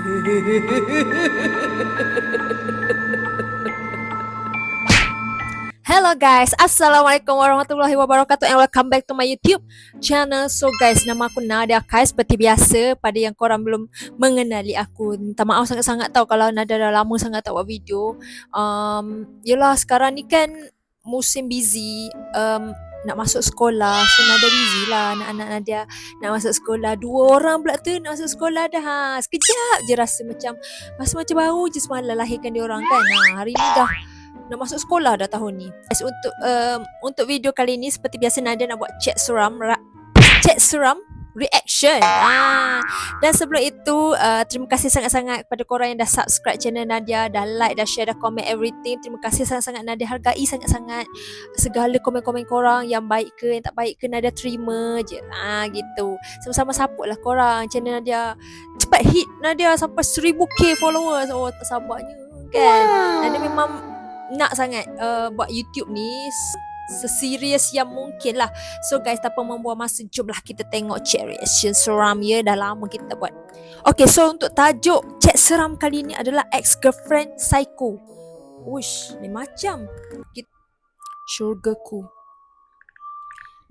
Hello guys, Assalamualaikum warahmatullahi wabarakatuh and welcome back to my YouTube channel. So guys, nama aku Nadia Kai. Seperti biasa, pada yang korang belum mengenali aku, minta maaf sangat-sangat tau kalau Nadia dah lama sangat tak buat video. Yelah sekarang ni kan musim busy, nak masuk sekolah. So Nadia busy lah, anak-anak Nadia nak masuk sekolah. 2 orang pula tu nak masuk sekolah dah. Sekejap je rasa macam baru je semalam lahirkan dia orang kan. Hari ni dah nak masuk sekolah dah tahun ni. Untuk video kali ni seperti biasa Nadia nak buat chat seram reaction. Dan sebelum itu terima kasih sangat-sangat kepada korang yang dah subscribe channel Nadia, dah like, dah share, dah comment everything. Terima kasih sangat-sangat, Nadia hargai sangat-sangat segala komen-komen korang, yang baik ke yang tak baik ke Nadia terima je. Gitu. Sama-sama support lah korang channel Nadia cepat hit Nadia sampai 1000k followers. Oh tak sabarnya kan. Nadia memang nak sangat buat YouTube ni seserius yang mungkin lah. So guys, tanpa membuang masa, jomlah kita tengok chat reaction seram ya. Dah lama kita buat. Okay, so untuk tajuk chat seram kali ni adalah ex-girlfriend psycho. Uish, ni macam syurgaku.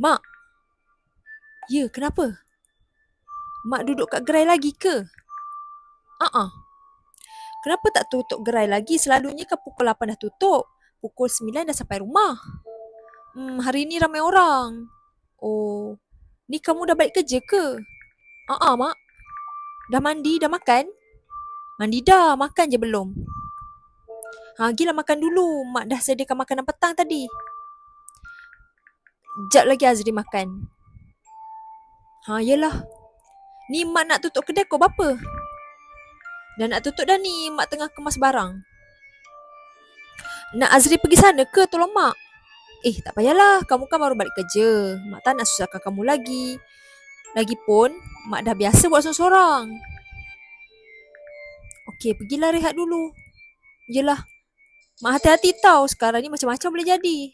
Mak, ya kenapa? Mak duduk kat gerai lagi ke? Kenapa tak tutup gerai lagi? Selalunya kan pukul 8 dah tutup. Pukul 9 dah sampai rumah. Hari ni ramai orang. Oh, ni kamu dah balik kerja ke? Mak. Dah mandi, dah makan? Mandi dah, makan je belum? Gilah makan dulu. Mak dah sediakan makanan petang tadi. Sekejap lagi Azri makan. Yelah. Ni mak nak tutup kedai kau berapa? Dah nak tutup dah ni, mak tengah kemas barang. Nak Azri pergi sana ke tolong mak? Tak payahlah, kamu kan baru balik kerja. Mak tak nak susahkan kamu lagi. Lagipun, mak dah biasa buat sorang-sorang. Okey, pergilah rehat dulu. Yelah, mak hati-hati tau, sekarang ni macam-macam boleh jadi.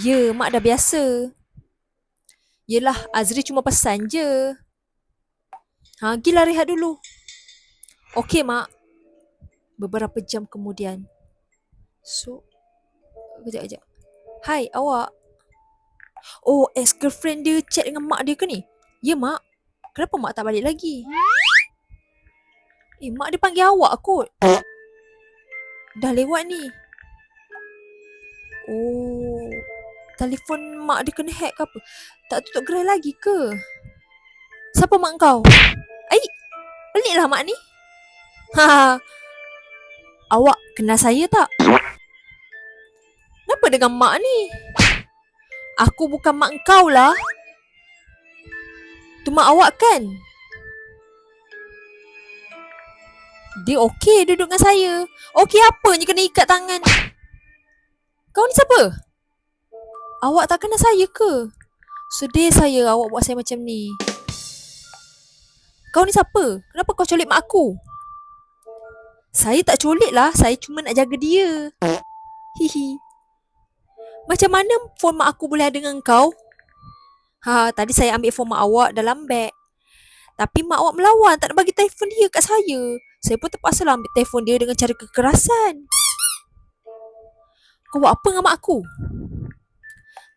Ya, mak dah biasa. Yelah, Azri cuma pesan je. Pergilah rehat dulu. Okey mak. Beberapa jam kemudian. So, kejap. Hai, awak. Oh, ex-girlfriend dia chat dengan mak dia ke ni? Ya mak. Kenapa mak tak balik lagi? Mak dia panggil awak kot. Dah lewat ni. Oh, telefon mak dia kena hack ke apa? Tak tutup gerai lagi ke? Siapa mak kau? Peliklah mak ni. Awak kenal saya tak? Kenapa dengan mak ni? Aku bukan mak kau lah. Tu mak awak kan? Dia okey duduk dengan saya. Okey apanya kena ikat tangan? Kau ni siapa? Awak tak kenal saya ke? Sedih saya awak buat saya macam ni. Kau ni siapa? Kenapa kau colik mak aku? Saya tak colik lah. Saya cuma nak jaga dia. Hihi. Macam mana phone mak aku boleh ada dengan kau? Tadi saya ambil phone mak awak dalam beg. Tapi mak awak melawan. Tak nak bagi telefon dia kat saya. Saya pun terpaksa lah ambil telefon dia dengan cara kekerasan. Kau buat apa dengan mak aku?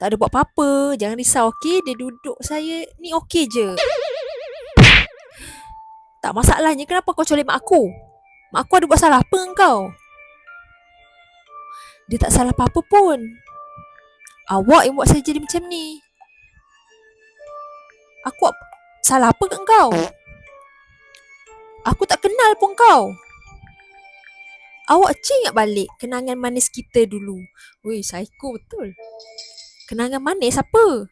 Tak ada buat apa-apa. Jangan risau, okey? Dia duduk saya ni okey je. Tak masalahnya kenapa kau colik mak aku? Mak aku ada buat salah apa dengan kau? Dia tak salah apa-apa pun. Awak yang buat saya jadi macam ni. Aku salah apa kat kau? Aku tak kenal pun kau. Awak ingat balik kenangan manis kita dulu. Weh, psycho betul. Kenangan manis apa?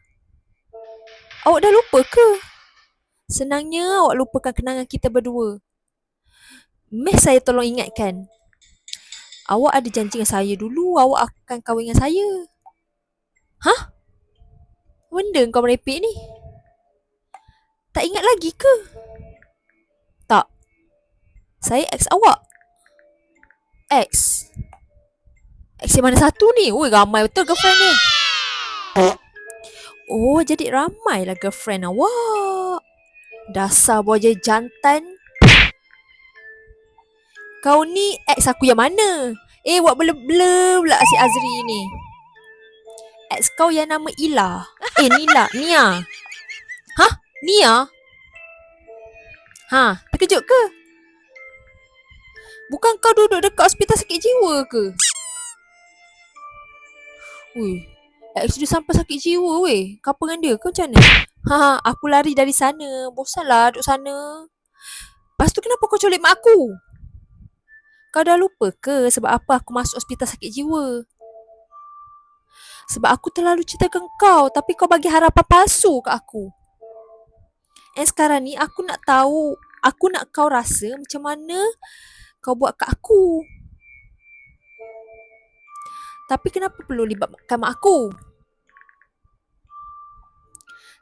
Awak dah lupa ke? Senangnya awak lupakan kenangan kita berdua. Saya tolong ingatkan. Awak ada janji dengan saya dulu. Awak akan kahwin dengan saya. Benda kau merepek ni? Tak ingat lagi ke? Tak. Saya ex awak. Ex yang mana satu ni? Ramai betul girlfriend ni. Oh, jadi ramailah girlfriend awak. Dasar boja jantan. Kau ni ex aku yang mana? Buat bela-bela pula si Azri ni. Ex kau yang nama Ila. Nia. Hah? Nia? Terkejut ke? Bukan kau duduk dekat hospital sakit jiwa ke? Ui, ex dia sampai sakit jiwa weh. Kau apa dengan dia? Kau macam mana? Aku lari dari sana. Bosanlah duduk sana. Lepas tu kenapa kau culik mak aku? Kau dah lupa ke sebab apa aku masuk hospital sakit jiwa? Sebab aku terlalu cintakan kau tapi kau bagi harapan palsu kat aku. Sekarang ni aku nak tahu, aku nak kau rasa macam mana kau buat kat aku. Tapi kenapa perlu libatkan mak aku?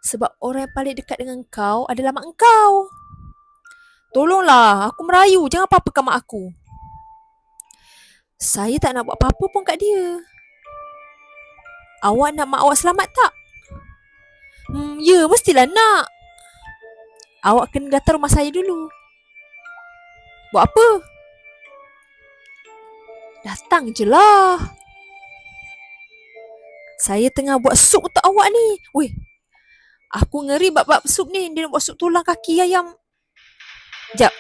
Sebab orang yang paling dekat dengan kau adalah mak kau. Tolonglah, aku merayu. Jangan apa-apakan mak aku. Saya tak nak buat apa-apa pun kat dia. Awak nak mak awak selamat tak? Ya, mestilah nak. Awak kena datang rumah saya dulu. Buat apa? Datang je lah. Saya tengah buat sup untuk awak ni. Weh, aku ngeri bab-bab sup ni. Dia nak buat sup tulang kaki ayam. Sekejap.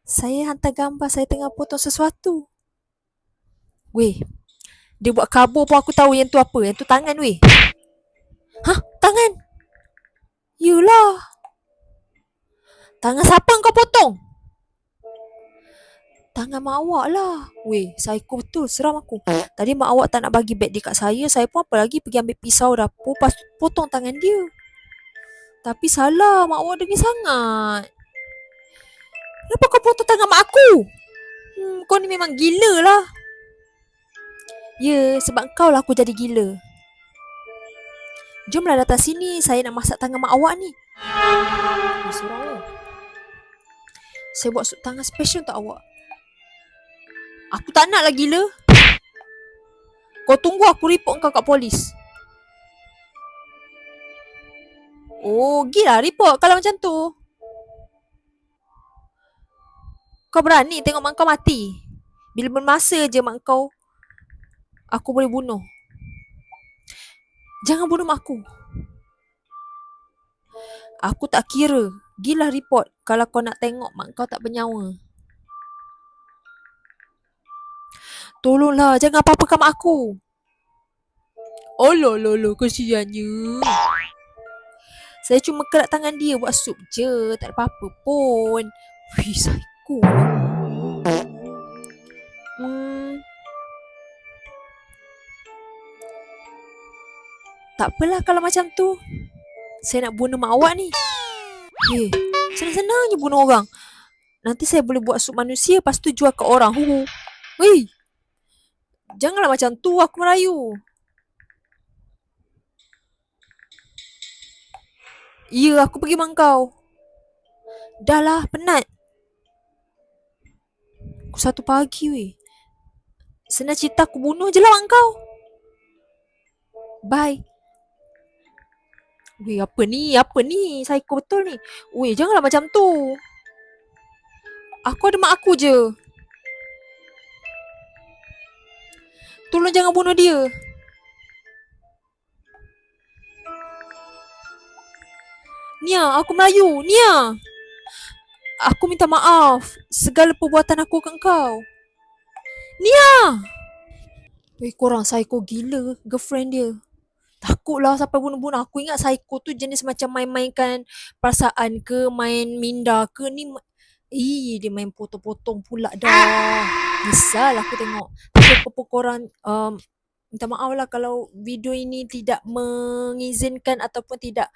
Saya hantar gambar saya tengah potong sesuatu. Weh, dia buat kabur pun aku tahu yang tu apa. Yang tu tangan weh. Tangan? Yelah. Tangan siapa kau potong? Tangan mak awak lah. Weh, psycho betul. Seram aku. Tadi mak awak tak nak bagi beg dia kat saya. Saya pun apa lagi pergi ambil pisau dapur. Lepas tu potong tangan dia. Tapi salah. Mak awak dengki sangat. Kenapa kau potong tangan mak aku? Kau ni memang gila lah. Ya, sebab kau lah aku jadi gila. Jomlah datang sini. Saya nak masak tangan mak awak ni. Seram. Saya buat sup tangan special untuk awak. Aku tak nak lah gila. Kau tunggu aku report kau kat polis. Oh, gila report kalau macam tu. Kau berani tengok mak kau mati. Bila bermasa je mak kau, aku boleh bunuh. Jangan bunuh mak aku. Aku tak kira. Gila report kalau kau nak tengok mak kau tak bernyawa. Tolonglah, jangan apa-apakan mak aku. Alah, kesiannya. Saya cuma kerat tangan dia buat sup je. Tak ada apa-apa pun. Wih, psycho. Tak apalah kalau macam tu. Saya nak bunuh mak awak ni. Senang-senang je bunuh orang. Nanti saya boleh buat sup manusia, lepas tu jual ke orang. Weh, janganlah macam tu, aku merayu. Ya, aku pergi mak kau. Dah lah, penat. Pukul 1 pagi weh. Senang cerita aku bunuh je lah mak kau. Bye. Weh, apa ni? Psycho betul ni. Weh, janganlah macam tu. Aku ada mak aku je. Tolong jangan bunuh dia. Nia, aku Melayu. Nia. Aku minta maaf. Segala perbuatan aku kat kau. Nia. Weh, korang psycho gila girlfriend dia. Takutlah sampai bunuh-bunuh. Aku ingat psycho tu jenis macam main-mainkan perasaan ke, main minda ke. Ni dia main potong-potong pula dah. Misal aku tengok. Tapi apa korang minta maaf lah kalau video ini tidak mengizinkan ataupun tidak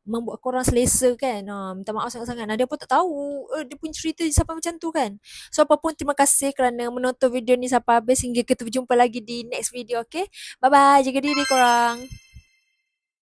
membuat korang selesa kan. Minta maaf sangat-sangat. Nadia pun tak tahu dia punya cerita sampai macam tu kan. So apapun, terima kasih kerana menonton video ni sampai habis. Hingga kita berjumpa lagi di next video, okay? Bye-bye. Jaga diri korang.